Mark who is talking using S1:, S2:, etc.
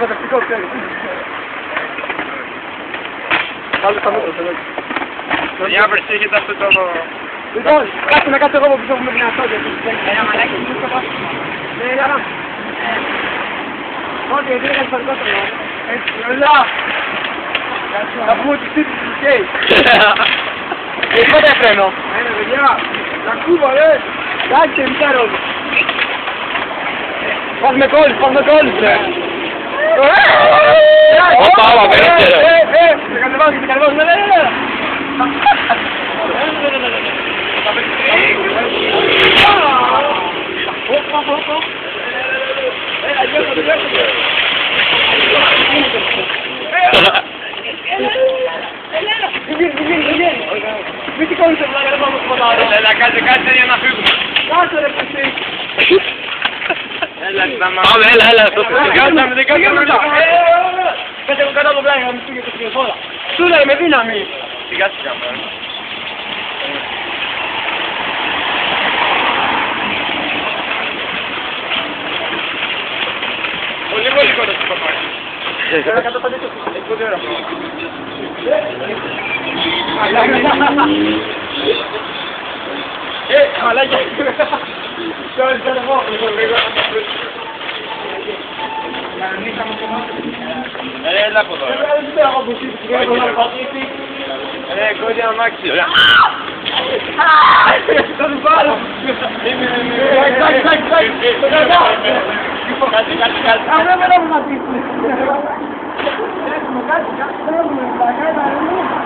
S1: προστατευτικό, ξέρεις. Κάλε στα μέτρα, δεν έχει.
S2: Για προσέχετε αυτό το...
S1: Λοιπόν, κάτσε να κάτσω εγώ που πίσω που με δυνατό.
S3: Ένα μαλάκι μου στο πόσο.
S1: Ναι, Λάρα. Όχι, γιατί δεν κάνεις παρκότερο. Έτσι, όλα. Θα πούμε ότι στήψεις του σκέιτ. Πότε φρένω. Ένα, παιδιά. Να κούβα, ρε. Κάτσε, μητέρος. Πας με κόλλης, ρε.
S4: Όπα, όπα, περίπτερα.
S1: Με κατεβάζω, ναι. Μην τι κόλλησε, βλάκα, δεν πάμε στο ποτάρι.
S2: Έλα, κάτσε για να φύγουμε.
S1: Κάτσε, ρε, πεσύ.
S2: Έλα, σταμά.
S4: Πάμε, έλα, το
S2: Κάτσαμε, δεν κάτσαμε.
S1: Κάτσε εγώ κάτω από το πλάι να μην φύγει το σκηνοφόλα. Σου λέει με δύναμη.
S2: Σιγά σιγά, μάνα. Πολύ κοντά στο παπάκι.
S1: Έλα κάτω τα δίκτυα. Έχει πολύ ώρα. Μαλάκια. Τώρα εγώ.
S2: Έλα από εδώ. Κόλλη αμάξι.
S1: Θα του πάρω.
S2: Κάτσε.
S1: Αύριο δεν έχουμε να πείσουμε. Έχουμε κάτι, θέλουμε, θα κάνουμε.